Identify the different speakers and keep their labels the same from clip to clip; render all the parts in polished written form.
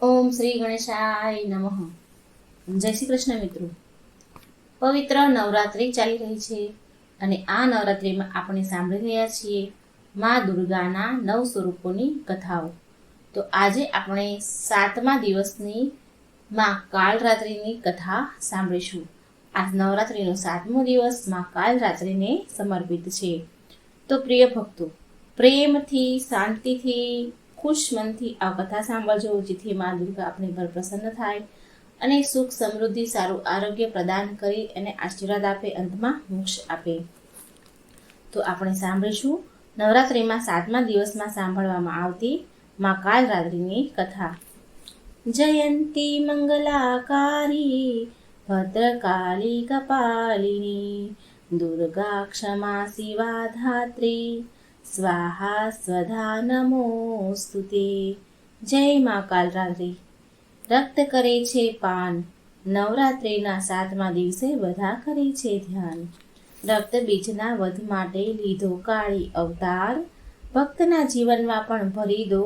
Speaker 1: ઓમ શ્રી ગણેશાય નમઃ. જય શ્રી કૃષ્ણ મિત્રો. પવિત્ર નવરાત્રિ ચાલી રહી છે અને આ નવરાત્રિમાં આપણે સાંભળી રહ્યા છીએ મા દુર્ગાના 9 સ્વરૂપોની કથાઓ. તો આજે આપણે 7મા દિવસની મા કાળરાત્રિની કથા સાંભળીશું. આ નવરાત્રિનો 7મો દિવસ મા કાળરાત્રિને સમર્પિત છે. તો પ્રિય ભક્તો, પ્રેમથી, શાંતિથી, ખુશ મનથી આ કથા સાંભળજો, જેથી મા દુર્ગા આપણી પર પ્રસન્ન થાય અને સુખ, સમૃદ્ધિ, સારું આરોગ્ય પ્રદાન કરી અને આશીર્વાદ આપે, અંતમાં મોક્ષ આપે. તો આપણે સાંભળીશું નવરાત્રિમાં 7મા દિવસમાં સાંભળવામાં આવતી મા કાળરાત્રિની કથા. જયંતી મંગલાકારી ભદ્રકાળી કપાલિની દુર્ગા ક્ષમા શિવા ધાત્રી સ્વાહા સ્વધા નમોસ્તુતે. જય મા કાળરાત્રિ. રક્ત કરે છે પાન, નવરાત્રિના 7મા દિવસે બધા કરે છે ધ્યાન. રક્ત બીજના વધ માટે લીધો કાળી અવતાર, ભક્તના જીવનમાં પણ ભરી દો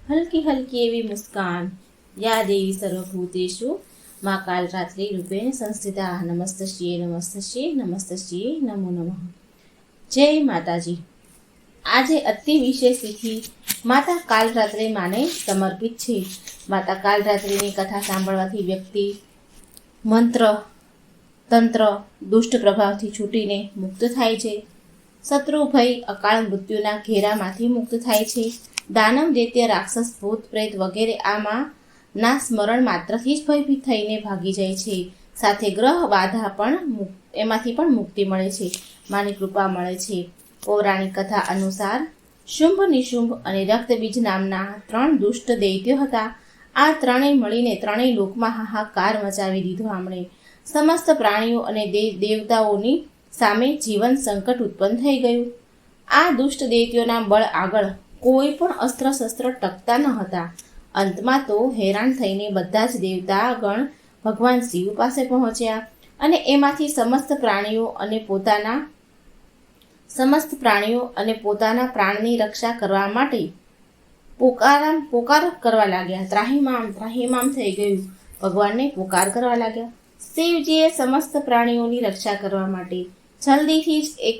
Speaker 1: હલકી હલકી એવી મુસ્કાન. યા દેવી સર્વભૂતેષુ મા કાળરાત્રિ રૂપેણ સંસ્થિતા. નમસ્તશ્યે નમસ્તશ્યે નમસ્તશ્યે નમો નમઃ. જય માતાજી. આજે અતિ વિશેષ તિથિ માતા કાળરાત્રિ માને સમર્પિત છે. માતા કાળરાત્રિની કથા સાંભળવાથી વ્યક્તિ મંત્ર, તંત્ર, દુષ્ટ પ્રભાવથી છૂટીને મુક્ત થાય છે. શત્રુ ભય, અકાળ મૃત્યુના ઘેરામાંથી મુક્ત થાય છે. દાનવ, દૈત્ય, રાક્ષસ, ભૂત, પ્રેત વગેરે આમાં ના સ્મરણ માત્રથી જ ભયભીત થઈને ભાગી જાય છે. સાથે ગ્રહ બાધા પણ એમાંથી પણ મુક્તિ મળે છે. માની કૃપા મળે છે. પૌરાણિક કથા અનુસાર શુંભ, નિશુંભ અને રક્તબીજ નામના 3 દુષ્ટ દૈત્યો હતા. આ ત્રણેય મળીને ત્રણેય લોકમાં હાહાકાર મચાવી દીધો. આમણે સમસ્ત પ્રાણીઓ અને દેવતાઓની સામે જીવન સંકટ ઉત્પન્ન થઈ ગયું. આ દુષ્ટ દૈત્યોના બળ આગળ કોઈ પણ અસ્ત્ર શસ્ત્ર ટકતા ન હતા. અંતમાં તો હેરાન થઈને બધા જ દેવતાગણ ભગવાન શિવ પાસે પહોંચ્યા અને એમાંથી સમસ્ત પ્રાણીઓ અને પોતાના પ્રાણની રક્ષા કરવા માટે પોકાર કરવા લાગ્યા. ત્રાહિમામ થઈ ગયું. ભગવાનને પોકાર કરવા લાગ્યા. શિવજીએ સમસ્ત પ્રાણીઓની રક્ષા કરવા માટે, જલ્દીથી જ એક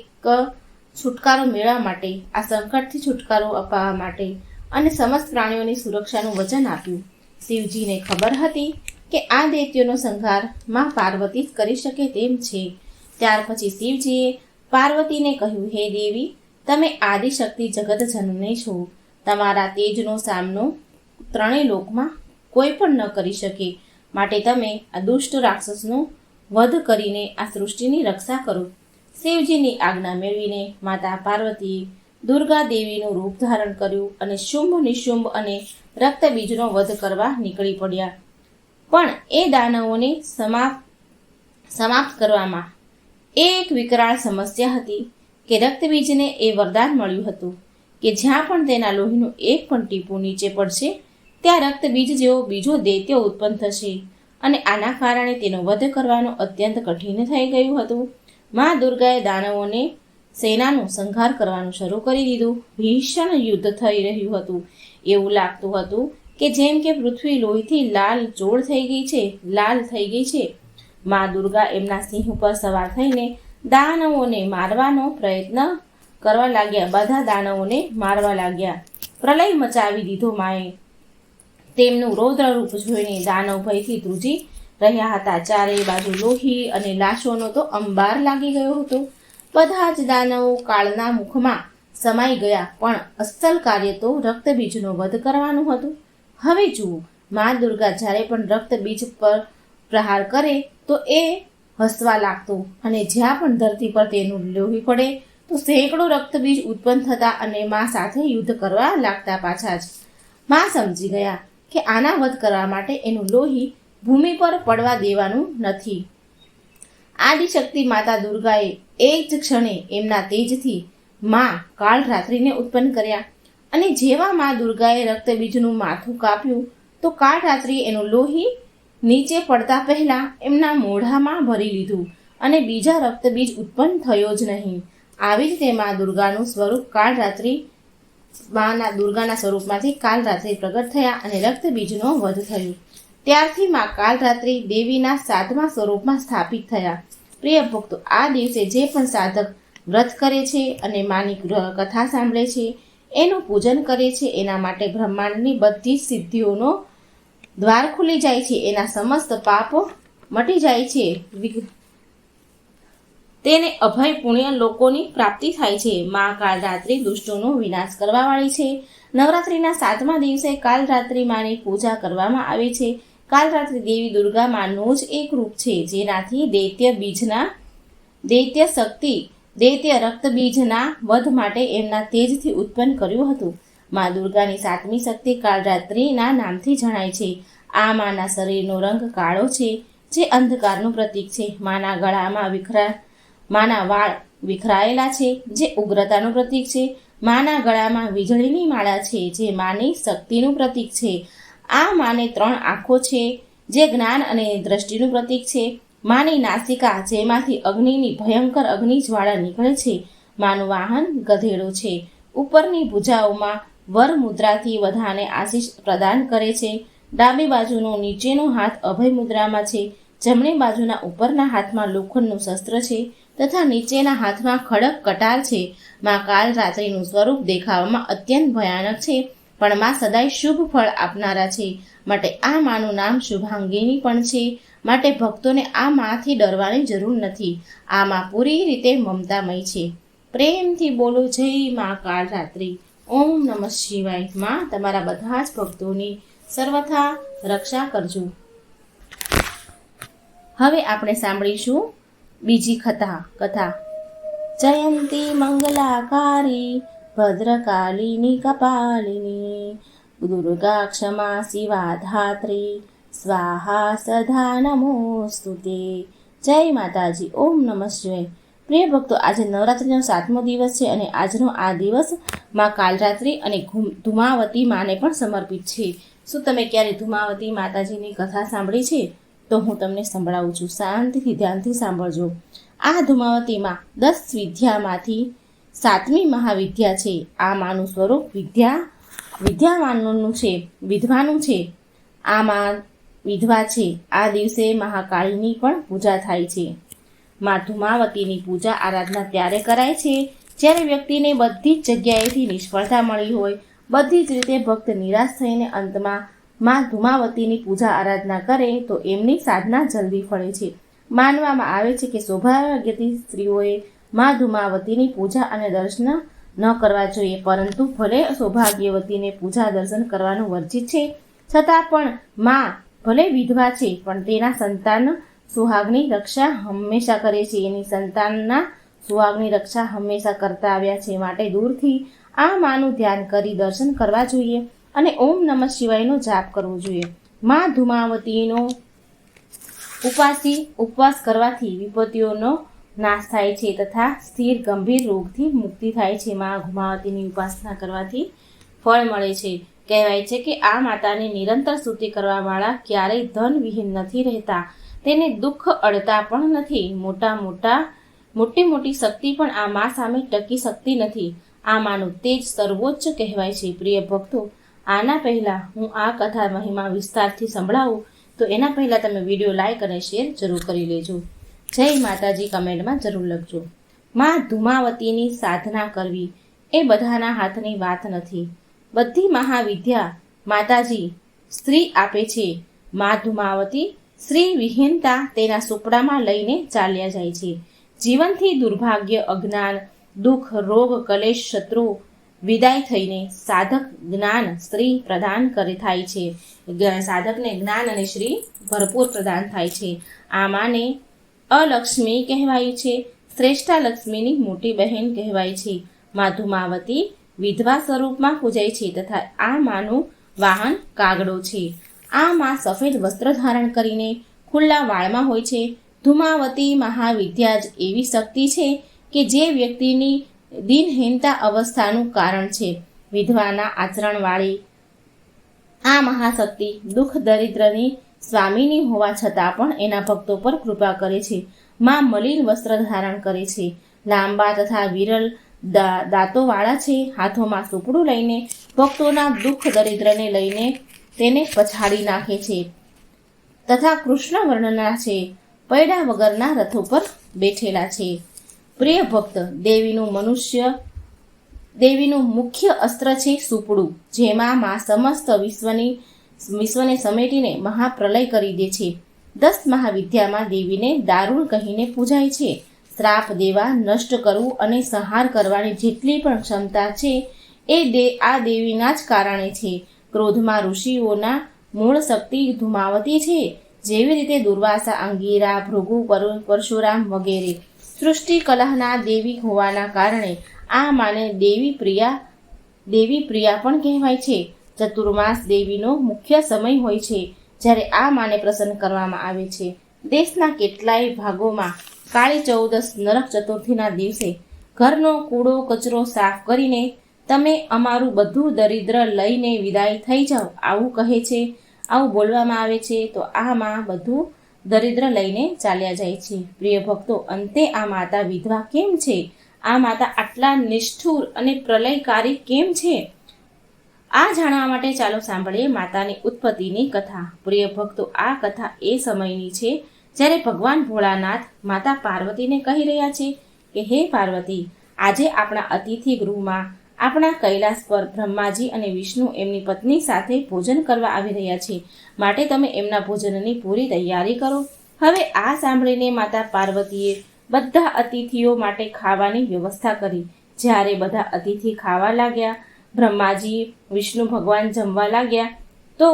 Speaker 1: છુટકારો મેળવવા માટે, આ સંકટથી છુટકારો અપાવવા માટે અને સમસ્ત પ્રાણીઓની સુરક્ષાનું વચન આપ્યું. શિવજીને ખબર હતી કે આ દૈત્યોનો સંહાર માં પાર્વતી જ કરી શકે તેમ છે. ત્યાર પછી શિવજીએ પાર્વતીને કહ્યું, હે દેવી, તમે આદિશક્તિ જગત જનની છો. તમારા તેજનો સામનો ત્રણેય લોકમાં કોઈ પણ ન કરી શકે. માટે તમે આ દુષ્ટ રાક્ષસનો વધ કરીને આ સૃષ્ટિની રક્ષા કરો. શિવજીની આજ્ઞા મેળવીને માતા પાર્વતીએ દુર્ગા દેવીનું રૂપ ધારણ કર્યું અને શુંભ, નિશુંભ અને રક્તબીજનો વધ કરવા નીકળી પડ્યા. પણ એ દાનવોને સમાપ્ત કરવામાં એક વિકરાળ સમસ્યા હતી કે રક્તબીજને એ વરદાન મળ્યું હતું કે જ્યાં પણ તેના લોહીનું એક પણ ટીપું નીચે પડશે ત્યાં રક્તબીજ જેવો બીજો દૈત્ય ઉત્પન્ન થશે અને આના કારણે તેનો વધ કરવાનો અત્યંત કઠિન થઈ ગયું હતું. મા દુર્ગાએ દાનવોને સેનાનું સંહાર કરવાનું શરૂ કરી દીધું. ભીષણ યુદ્ધ થઈ રહ્યું હતું. એવું લાગતું હતું કે જેમ કે પૃથ્વી લોહીથી લાલ થઈ ગઈ છે. મા દુર્ગા એમના સિંહ ઉપર સવાર થઈને દાનવોને મારવાનો પ્રયત્ન કરવા લાગ્યા. બધા દાનવોને મારવા લાગ્યા. પ્રલય મચાવી દીધો માએ. તેમનું રૌદ્ર રૂપ જોઈને દાનવ ભયથી ધ્રુજી રહ્યા હતા. ચારેય બાજુ લોહી અને લાશોનો તો અંબાર લાગી ગયો હતો. બધા જ દાનવો કાળના મુખમાં સમાઈ ગયા. પણ અસલ કાર્ય તો રક્તબીજનો વધ કરવાનું હતું. હવે જુઓ, મા દુર્ગા જ્યારે પણ રક્તબીજ પર પ્રહાર કરે તો એ હસવા લાગતો અને જ્યાં પણ ધરતી પર તેનું લોહી પડે તો સેંકડો રક્તબીજ ઉત્પન્ન થતા અને મા સાથે યુદ્ધ કરવા લાગતા. પાછા જ મા સમજી ગયા કે આના વધ કરવા માટે એનું લોહી ભૂમિ પર પડવા દેવાનું નથી. આદિશક્તિ માતા દુર્ગાએ એક જ ક્ષણે એમના તેજથી મા કાળરાત્રિને ઉત્પન્ન કર્યા અને જેવા મા દુર્ગાએ રક્તબીજનું માથું કાપ્યું તો કાળરાત્રિએ એનું લોહી નીચે પડતા પહેલા એમના મોઢામાં ભરી લીધું અને બીજા રક્તબીજ ઉત્પન્ન થયો જ નહીં. આવી જ તે મા દુર્ગાનું સ્વરૂપ કાળરાત્રિ માના દુર્ગાના સ્વરૂપમાંથી કાલરાત્રિ પ્રગટ થયા અને રક્તબીજનો વધ થયો. ત્યારથી માં કાલરાત્રિ દેવીના 7મા સ્વરૂપમાં સ્થાપિત થયા. પ્રિય ભક્તો, આ દિવસે જે પણ સાધક વ્રત કરે છે અને માની કથા સાંભળે છે, એનું પૂજન કરે છે, એના માટે બ્રહ્માંડની બધી સિદ્ધિઓનો દ્વાર ખુલી જાય છે. એના સમસ્ત પાપો મટી જાય છે. તેને અભય પુણ્ય લોકોની પ્રાપ્તિ થાય છે. માં કાલરાત્રિ દુષ્ટોનો વિનાશ કરવાવાળી છે. નવરાત્રિના 7મા દિવસે કાલરાત્રિ માની પૂજા કરવામાં આવે છે. કાલરાત્રિ દેવી દુર્ગા માનું જ એક રૂપ છે, જેનાથી દૈત્ય રક્તબીજના વધ માટે એમના તેજથી ઉત્પન્ન કર્યું હતું. માં દુર્ગાની 7મી શક્તિ કાલરાત્રિના નામથી જણાય છે. આ માના શરીરનો રંગ કાળો છે, જે અંધકારનું પ્રતીક છે. માના ગળામાં માના વાળ વિખરાયેલા છે, જે ઉગ્રતાનું પ્રતીક છે. માના ગળામાં વીજળીની માળા છે, જે માની શક્તિનું પ્રતીક છે. આ માને 3 આંખો છે, જે જ્ઞાન અને દ્રષ્ટિનું પ્રતીક છે. માની નાસિકા, જેમાંથી અગ્નિની ભયંકર અગ્નિજ્વાળા નીકળે છે. માનું વાહન ગધેડો છે. ઉપરની ભુજાઓમાં વર મુદ્રાથી બધાને આશીષ પ્રદાન કરે છે. ડાબી બાજુનો નીચેનો હાથ અભય મુદ્રામાં છે. જમણી બાજુના ઉપરના હાથમાં લોખંડનું શસ્ત્ર છે તથા નીચેના હાથમાં ખડક કટાર છે. માં કાલરાત્રિનું સ્વરૂપ દેખાવામાં અત્યંત ભયાનક છે, પણ માં સદાય શુભ ફળ આપનારા છે. માટે આ માનું નામ શુભાંગીની પણ છે. માટે ભક્તોને આ માથી ડરવાની જરૂર નથી. આ માં પૂરી રીતે મમતામય છે. પ્રેમથી બોલો જય માં કાલરાત્રિ. ઓમ નમઃ શિવાય. માં તમારા બધા જ ભક્તોની સર્વથા રક્ષા કરજો. હવે આપણે સાંભળીશું બીજી કથા. જયંતી મંગલાકારી ભદ્રકાલિની કપાલિની દુર્ગા ક્ષમા શિવા ધાત્રી સ્વાહા સદા નમોસ્તુતે. જય માતાજી. ઓમ નમઃ શિવાય. પ્રિય ભક્તો, આજે નવરાત્રિનો 7મો દિવસ છે અને આજનો આ દિવસ માં કાલરાત્રિ અને ધુમાવતી માને પણ સમર્પિત છે. શું તમે ક્યારે ધુમાવતી માતાજીની કથા સાંભળી છે? તો હું તમને સંભળાવું છું. શાંતિથી ધ્યાનથી સાંભળજો. આ ધુમાવતી માં 10 વિદ્યામાંથી 7મી મહાવિદ્યા છે. આ માનું સ્વરૂપ વિદ્યાવાનનું છે, વિધવાનું છે. આ માં વિધવા છે. આ દિવસે મહાકાળીની પણ પૂજા થાય છે. માં ધુમાવતીની પૂજા આરાધના ત્યારે કરાય છે જ્યારે વ્યક્તિને બધી જ જગ્યાએથી નિષ્ફળતા મળી હોય. બધી જ રીતે ભક્ત નિરાશ થઈને અંતમાં માં ધુમાવતીની પૂજા આરાધના કરે તો એમની સાધના જલ્દી ફળે છે. માનવામાં આવે છે કે સૌભાગ્યવતી સ્ત્રીઓએ માં ધુમાવતીની પૂજા અને દર્શન ન કરવા જોઈએ, પરંતુ ભલે સૌભાગ્યવતીને પૂજા દર્શન કરવાનું વર્જિત છે, છતાં પણ માં ભલે વિધવા છે, પણ તેના સંતાન સુહાગની રક્ષા હંમેશા કરે છે. એની સંતાનના સુહાગની રક્ષા હંમેશા કરતા આવ્યા છે. માટે દૂરથી આ માનું ધ્યાન કરી દર્શન કરવા જોઈએ અને ઓમ નમઃ શિવાયનો જાપ કરવો જોઈએ. માં ધુમાવતીનો ઉપવાસ કરવાથી વિપત્તિઓનો નાશ થાય છે તથા સ્થિર ગંભીર રોગથી મુક્તિ થાય છે. માં ધુમાવતીની ઉપાસના કરવાથી ફળ મળે છે. કહેવાય છે કે આ માતાની નિરંતર સ્તુતિ કરવાવાળા ક્યારેય ધન વિહીન નથી રહેતા. તેને દુઃખ અડતા પણ નથી. મોટી શક્તિ પણ આ મા સામે ટકી શકતી નથી. આ માનું તેજ સર્વોચ્ચ કહેવાય છે. પ્રિય ભક્તો, આના પહેલાં હું આ કથા મહિમા વિસ્તારથી સંભળાવું તો એના પહેલાં તમે વિડીયો લાઈક અને શેર જરૂર કરી લેજો. જય માતાજી કમેન્ટમાં જરૂર લખજો. માં ધુમાવતીની સાધના કરવી એ બધાના હાથની વાત નથી. બધી મહાવિદ્યા માતાજી સ્ત્રી આપે છે. માં ધુમાવતી શ્રી વિહીનતા તેના સુપડામાં લઈને ચાલ્યા જાય છે. જીવનથી દુર્ભાગ્ય, અજ્ઞાન, દુઃખ, રોગ, કલેશ, શત્રુ વિદાય થઈને સાધક જ્ઞાન સ્ત્રી પ્રદાન થાય છે. સાધકને જ્ઞાન અને શ્રી ભરપૂર પ્રદાન થાય છે. આ માને અલક્ષ્મી કહેવાય છે. શ્રેષ્ઠા લક્ષ્મીની મોટી બહેન કહેવાય છે. માં ધુમાવતી વિધવા સ્વરૂપમાં પૂજાય છે તથા આ માનું વાહન કાગડો છે. આ માં સફેદ વસ્ત્ર ધારણ કરીને ખુલ્લા વાળમાં હોય છે. ધુમાવતી મહાવિદ્યા જ એવી શક્તિ છે કે જે વ્યક્તિની દિનહીનતા અવસ્થાનું કારણ છે. વિધવાના આચરણવાળી આ મહાશક્તિ દુઃખ દરિદ્રની સ્વામીની હોવા છતાં પણ એના ભક્તો પર કૃપા કરે છે. માં મલિન વસ્ત્ર ધારણ કરે છે. લાંબા તથા વિરલ દાંતોવાળા છે, હાથોમાં સુપડું લઈને ભક્તોના દુઃખ દરિદ્રને લઈને તેને પછાડી નાખે છે તથા કૃષ્ણ વર્ણના છે, પૈડા વગરના રથો પર બેઠેલા છે. પ્રિય ભક્ત, દેવીનું મુખ્ય અસ્ત્ર છે સુપડું, જેમાં મા સમસ્ત વિશ્વને સમેટીને મહાપ્રલય કરી દે છે. 10 મહાવિદ્યામાં દેવીને દારૂણ કહીને પૂજાય છે. શ્રાપ દેવા, નષ્ટ કરવું અને સંહાર કરવાની જેટલી પણ ક્ષમતા છે એ આ દેવીના જ કારણે છે. ક્રોધમાં ઋષિઓના મૂળ શક્તિ ધૂમાવતી છે. જેવી રીતે દુર્વાસા, અંગીરા, ભૃગુ, પરશુરામ વગેરે સૃષ્ટિ કલહના દેવી હોવાના કારણે આ માને દેવી પ્રિયા પણ કહેવાય છે. ચતુર્માસ દેવીનો મુખ્ય સમય હોય છે, જ્યારે આ માને પ્રસન્ન કરવામાં આવે છે. દેશના કેટલાય ભાગોમાં કાળી ચૌદસ નરક ચતુર્થીના દિવસે ઘરનો કૂડો કચરો સાફ કરીને તમે અમારું બધું દરિદ્ર લઈને વિદાય થઈ જાઓ, આવું કહે છે, આવું બોલવામાં આવે છે. તો આ માં બધું દરિદ્ર લઈને ચાલ્યા જાય છે. પ્રિય ભક્તો, અંતે આ માતા વિધવા કેમ છે? આ માતા આટલા નિષ્ઠુર અને પ્રલયકારી કેમ છે? આ જાણવા માટે ચાલો સાંભળીએ માતાની ઉત્પત્તિની કથા. પ્રિય ભક્તો, આ કથા એ સમયની છે જ્યારે ભગવાન ભોળાનાથ માતા પાર્વતીને કહી રહ્યા છે કે હે પાર્વતી, આજે આપણા અતિથિ ગૃહમાં આપણા કૈલાસ પર બ્રહ્માજી અને વિષ્ણુ એમની પત્ની સાથે ભોજન કરવા આવી રહ્યા છે, માટે તમે એમના ભોજનની પૂરી તૈયારી કરો. હવે આ સાંભળીને માતા પાર્વતીએ બધા અતિથિઓ માટે ખાવાની વ્યવસ્થા કરી. જ્યારે બધા અતિથિ ખાવા લાગ્યા, બ્રહ્માજી, વિષ્ણુ ભગવાન જમવા લાગ્યા, તો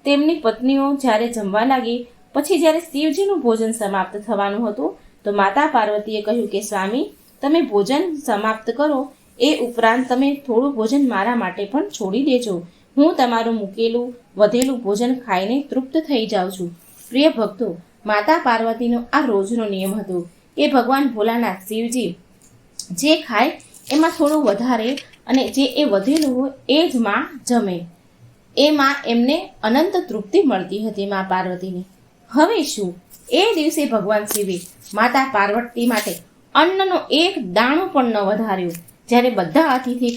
Speaker 1: તેમની પત્નીઓ જ્યારે જમવા લાગી, પછી જ્યારે શિવજીનું ભોજન સમાપ્ત થવાનું હતું, તો માતા પાર્વતીએ કહ્યું કે સ્વામી, તમે ભોજન સમાપ્ત કરો, એ ઉપરાંત તમે થોડું ભોજન મારા માટે પણ છોડી દેજો. હું તમારું મૂકેલું વધેલું ભોજન ખાઈને તૃપ્ત થઈ જાઉં છું. પ્રિય ભક્તો, માતા પાર્વતીનો આ રોજનો નિયમ હતો કે ભગવાન ભોલાનાથ શિવજી જે ખાય એમાં થોડું વધારે અને જે એ વધેલું હોય એ જ માં જમે. એમાં એમને અનંત તૃપ્તિ મળતી હતી મા પાર્વતીને. હવે શું, એ દિવસે ભગવાન શિવે માતા પાર્વતી માટે અન્નનો એક દાણો પણ ન વધાર્યો. જ્યારે બધા અતિથિ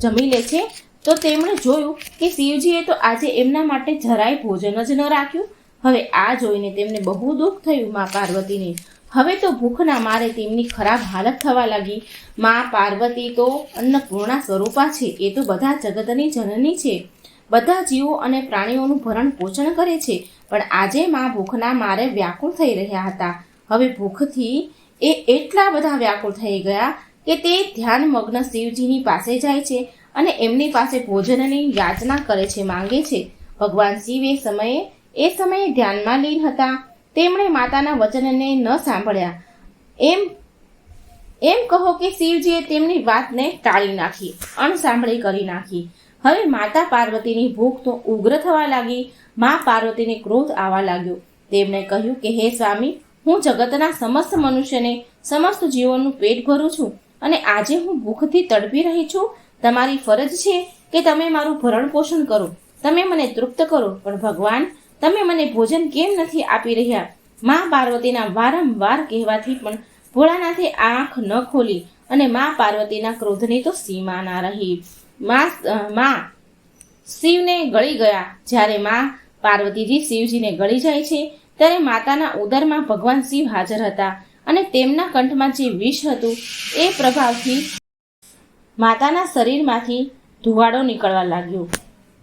Speaker 1: જમી લે છે, તો તેમણે જોયું કે શિવજીએ તો આજે એમના માટે જરાય ભોજન જ ન રાખ્યું. હવે આ જોઈને તેમને બહુ દુઃખ થયું મા પાર્વતીને. હવે તો ભૂખના મારે તેમની ખરાબ હાલત થવા લાગી. મા પાર્વતી તો અન્નપૂર્ણા સ્વરૂપા છે, એ તો બધા જગતની જનની છે, બધા જીવો અને પ્રાણીઓનું ભરણ પોષણ કરે છે. પણ આજે મા ભૂખના મારે વ્યાકુળ થઈ રહ્યા હતા. હવે ભૂખથી એ એટલા બધા વ્યાકુળ થઈ ગયા કે તે ધ્યાનમગ્ન શિવજીની પાસે જાય છે અને એમની પાસે ભોજનની યાચના કરે છે, માંગે છે. ભગવાન શિવ એ સમયે ધ્યાનમાં લીન હતા. તેમણે માતાના વચનને ન સાંભળ્યા. એમ કહો કે શિવજીએ તેમની વાતને ટાળી નાખી, અણસાંભળી કરી નાખી. હવે માતા પાર્વતીની ભૂખ તો ઉગ્ર થવા લાગી. મા પાર્વતીને ક્રોધ આવવા લાગ્યો. તેમણે કહ્યું કે હે સ્વામી, હું જગતના સમસ્ત મનુષ્યને, સમસ્ત જીવોનું પેટ ભરું છું અને આજે હું ભૂખથી તડપી રહી છું. તમારી ફરજ છે કે તમે મારું ભરણ પોષણ કરો, તમે મને તૃપ્ત કરો. પણ ભગવાન, તમે મને ભોજન કેમ નથી આપી રહ્યા? મા પાર્વતીના વારંવાર કહેવાથી પણ ભોળાનાથે આંખ ન ખોલી અને મા પાર્વતીના ક્રોધની તો સીમા ના રહી. મા શિવને ગળી ગયા. જ્યારે મા પાર્વતીજી શિવજીને ગળી જાય છે, ત્યારે માતાના ઉદરમાં ભગવાન શિવ હાજર હતા અને તેમના કંઠમાં જે વિષ હતું એ પ્રભાવથી માતાના શરીરમાંથી ધુવાડો નીકળવા લાગ્યો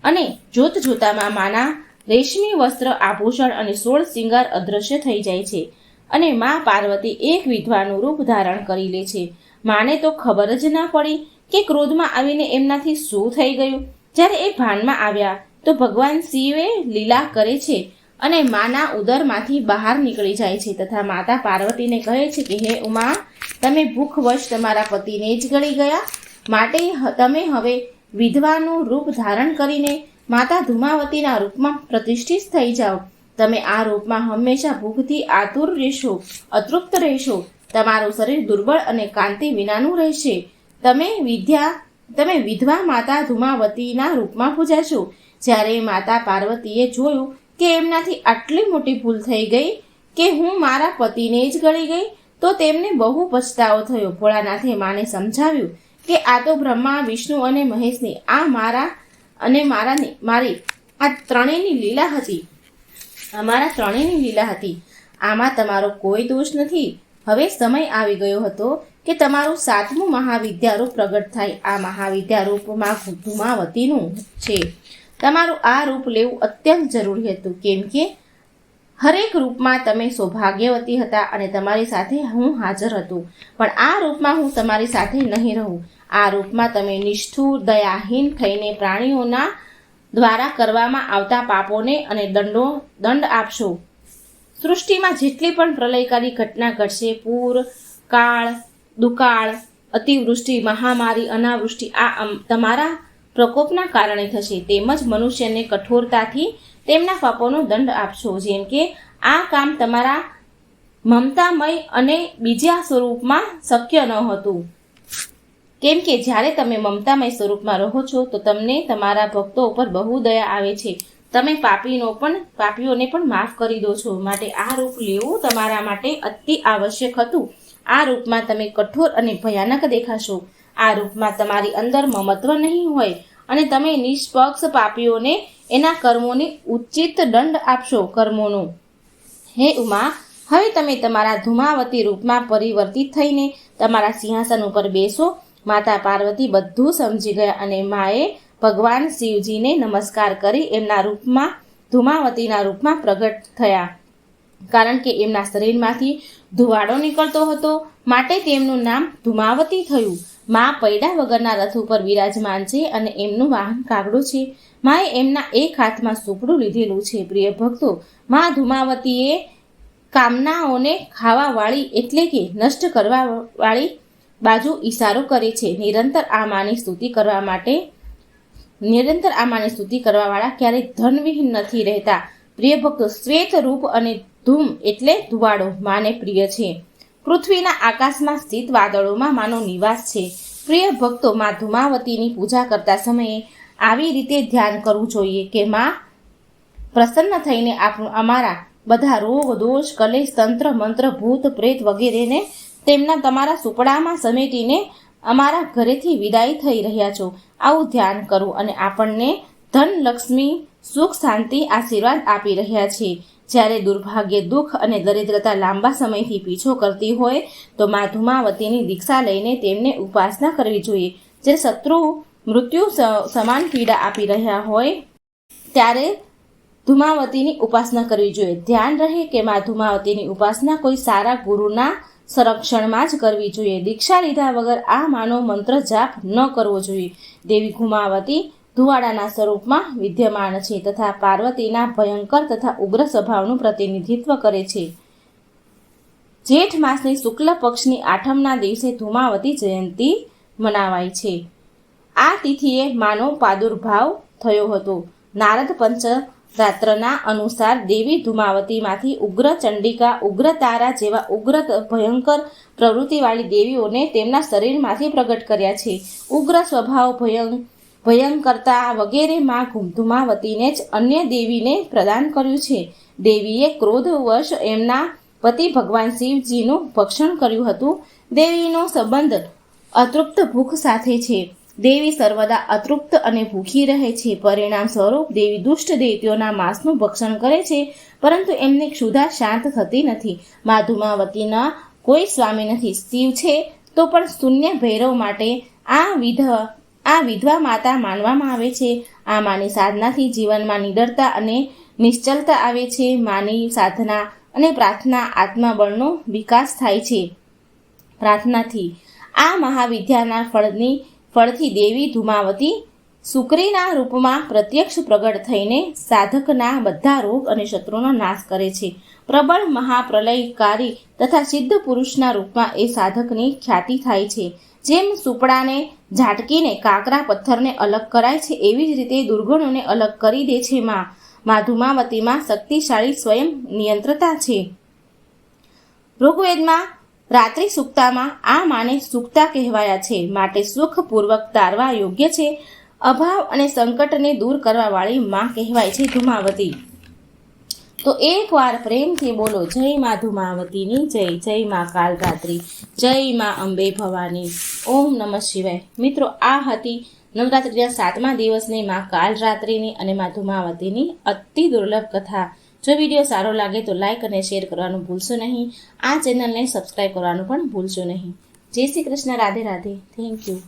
Speaker 1: અને જોત જોતામાં માના રેશમી વસ્ત્ર, આભૂષણ અને 16 શિંગાર અદૃશ્ય થઈ જાય છે અને મા પાર્વતી એક વિધવાનું રૂપ ધારણ કરી લે છે. માને તો ખબર જ ના પડી કે ક્રોધમાં આવીને એમનાથી શું થઈ ગયું. જ્યારે એ ભાનમાં આવ્યા તો ભગવાન શિવે લીલા કરે છે અને માના ઉદરમાંથી બહાર નીકળી જાય છે તથા માતા પાર્વતીને કહે છે કે હે ઉમા, તમે ભૂખવશ તમારા પતિને જ ગળી ગયા, માટે તમે હવે વિધવાનું રૂપ ધારણ કરીને માતા ધૂમાવતીના રૂપમાં પ્રતિષ્ઠિત થઈ જાઓ. તમે આ રૂપમાં હંમેશા ભૂખથી આતુર રહેશો, અતૃપ્ત રહેશો. તમારું શરીર દુર્બળ અને કાંતિ વિનાનું રહેશે. તમે વિધવા માતા ધૂમાવતીના રૂપમાં પૂજાશો. જ્યારે માતા પાર્વતીએ જોયું કે એમનાથી આટલી મોટી ભૂલ થઈ ગઈ કે હું મારા પતિને જ ગળી ગઈ, તો તેમને બહુ પછતાવો થયો. ભોળાનાથે માને સમજાવ્યું કે આ તો બ્રહ્મા, વિષ્ણુ અને મહેશની મારી આ ત્રણેયની લીલા હતી. અમારા ત્રણેયની લીલા હતી. આમાં તમારો કોઈ દોષ નથી. હવે સમય આવી ગયો હતો કે તમારું 7મું મહાવિદ્યારૂપ પ્રગટ થાય. આ મહાવિદ્યારૂપમાં ધૂમાવતીનું છે. તમારું આ રૂપ લેવું અત્યંત જરૂરી હતું, કેમ કે હરેક રૂપમાં તમે સૌભાગ્યવતી હતા અને તમારી સાથે હું હાજર હતું. પણ આ રૂપમાં હું તમારી સાથે નહીં રહું. આ રૂપમાં તમે નિષ્ઠુર, દયાહીન થઈને પ્રાણીઓના દ્વારા કરવામાં આવતા પાપોને અને દંડ આપશો. સૃષ્ટિમાં જેટલી પણ પ્રલયકારી ઘટના ઘટશે, પૂર, કાળ, દુકાળ, અતિવૃષ્ટિ, મહામારી, અનાવૃષ્ટિ, આ તમારા પ્રકોપના કારણે થશે. તેમજ મનુષ્યને કઠોરતાથી તેમના પાપોનો દંડ આપશો. જેમ કે આ કામ તમારા મમતામય અને બીજા સ્વરૂપમાં શક્ય ન હતું, કેમ કે જ્યારે તમે મમતામય સ્વરૂપમાં રહો છો તો તમને તમારા ભક્તો ઉપર બહુ દયા આવે છે. તમે પાપીઓને પણ માફ કરી દો છો. માટે આ રૂપ લેવું તમારા માટે અતિ આવશ્યક હતું. આ રૂપમાં તમે કઠોર અને ભયાનક દેખાશો. આ રૂપમાં તમારી અંદર મમત્વ નહીં હોય અને તમે નિષ્પક્ષ પાપીઓને એના કર્મોની ઉચિત દંડ આપશો. કર્મોનું હે ઉમા, હવે તમે તમારા ધૂમાવતી રૂપમાં પરિવર્તિત થઈને તમારા સિંહાસન ઉપર બેસો. માતા પાર્વતી બધું સમજી ગયા અને માએ ભગવાન શિવજીને નમસ્કાર કરી એમના રૂપમાં ધૂમાવતીના રૂપમાં પ્રગટ થયા. કારણ કે એમના શરીરમાંથી ધુવાડો નીકળતો હતો, માટે તેમનું નામ ધૂમાવતી થયું. મા પૈડા વગરના રથ ઉપર વિરાજમાન છે અને એમનું વાહન કાગડું છે. માએ એમના એક હાથમાં સુપડું લીધેલું છે. પ્રિય ભક્તો, મા ધૂમાવતીએ કામનાઓને ખાવાવાળી એટલે કે નષ્ટ કરવાવાળી બાજુ ઈશારો કરે છે. નિરંતર આ માની સ્તુતિ કરવાવાળા ક્યારેય ધનવિહીન નથી રહેતા. પ્રિય ભક્તો, શ્વેત રૂપ અને ધૂમ એટલે ધુવાડો માને પ્રિય છે. પૃથ્વીના આકાશમાં સ્થિત વાદળોમાં માનો નિવાસ છે. પ્રિય ભક્તો, મા ધૂમાવતીની પૂજા કરતા સમયે આવી રીતે ધ્યાન કરવું જોઈએ કે મા પ્રસન્ન થઈને અમારા બધા રોગ, દોષ, કલેશ, તંત્ર, મંત્ર, ભૂત, પ્રેત વગેરેને તમારા સુપડામાં સમેટીને અમારા ઘરેથી વિદાય થઈ રહ્યા છો. આવું ધ્યાન કરવું અને આપણને ધન, લક્ષ્મી, સુખ, શાંતિ, આશીર્વાદ આપી રહ્યા છે. જ્યારે દુર્ભાગ્ય, દુઃખ અને દરિદ્રતા લાંબા સમયથી પીછો કરતી હોય તો મા ધૂમાવતીની દીક્ષા લઈને તેમને ઉપાસના કરવી જોઈએ. જ્યારે શત્રુ મૃત્યુ સમાન પીડા આપી રહ્યા હોય ત્યારે ધૂમાવતીની ઉપાસના કરવી જોઈએ. ધ્યાન રહે કે મા ધૂમાવતીની ઉપાસના કોઈ સારા ગુરુના સંરક્ષણમાં જ કરવી જોઈએ. દીક્ષા લીધા વગર આ માનો મંત્ર જાપ ન કરવો જોઈએ. દેવી ધૂમાવતી ધુવાડાના સ્વરૂપમાં વિદ્યમાન છે તથા પાર્વતીના ભયંકર તથા ઉગ્ર સ્વભાવનું પ્રતિનિધિત્વ કરે છે. જેઠ માસની શુક્લ પક્ષની 8મના દિવસે ધૂમાવતી જયંતિ મનાવાય છે. આ તિથિએ માનો પ્રાદુર્ભાવ થયો હતો. નારદ પંચરાત્રના અનુસાર દેવી ધૂમાવતીમાંથી ઉગ્ર ચંડિકા, ઉગ્ર તારા જેવા ઉગ્ર ભયંકર પ્રવૃત્તિવાળી દેવીઓને તેમના શરીરમાંથી પ્રગટ કર્યા છે. ઉગ્ર સ્વભાવ, ભયંકરતા વગેરે માં ધૂમાવતીને જ અન્ય દેવીને પ્રદાન કર્યું છે. દેવીએ ક્રોધવશ એમના પતિ ભગવાન શિવજીનું ભક્ષણ કર્યું હતું. દેવીનો સંબંધ અતૃપ્ત ભૂખ સાથે છે. દેવી સર્વદા અતૃપ્ત અને ભૂખી રહે છે. પરિણામ સ્વરૂપ દેવી દુષ્ટ દૈત્યોના માંસનું ભક્ષણ કરે છે, પરંતુ એમની ક્ષુધા શાંત થતી નથી. મા ધૂમાવતીના કોઈ સ્વામી નથી. શિવ છે તો પણ શૂન્ય ભૈરવ માટે આ વિધવા માતા માનવામાં આવે છે. આ માની સાધનાથી જીવનમાં નિડરતા અને નિશ્ચલતા આવે છે. માની સાધના અને પ્રાર્થના આત્માબળનો વિકાસ થાય છે. પ્રાર્થનાથી આ મહાવિદ્યાના ફળથી દેવી ધૂમાવતી શુક્રીના રૂપમાં પ્રત્યક્ષ પ્રગટ થઈને સાધકના બધા રોગ અને શત્રુનો નાશ કરે છે. પ્રબળ મહાપ્રલયકારી તથા સિદ્ધ પુરુષના રૂપમાં એ સાધકની ખ્યાતિ થાય છે. જેમ સુપડાને ઝાટકીને કાકરા પથ્થરને અલગ કરાય છે, એવી જ રીતે દુર્ગણોને અલગ કરી દે છે. મા ધૂમાવતીમાં શક્તિશાળી સ્વયં નિયંત્રતા છે. ઋગ્વેદમાં રાત્રિ સુક્તામાં આ માને સુક્તા કહેવાયા છે. માટે સુખપૂર્વક તારવા યોગ્ય છે. અભાવ અને સંકટને દૂર કરવાવાળી માં કહેવાય છે ધૂમાવતી. તો એકવાર પ્રેમથી બોલો, જય મા ધુમાવતીની જય, જય મા કાલરાત્રિ, જય મા અંબે ભવાની, ઓમ નમઃ શિવાય. મિત્રો, આ હતી નવરાત્રિના 7મા દિવસની મા કાલરાત્રિની અને મા ધુમાવતીની અતિ દુર્લભ કથા. જો વિડીયો સારો લાગે તો લાઈક અને શેર કરવાનું ભૂલશો નહીં. આ ચેનલને સબસ્ક્રાઈબ કરવાનું પણ ભૂલશો નહીં. જય શ્રી કૃષ્ણ. રાધે રાધે. Thank you.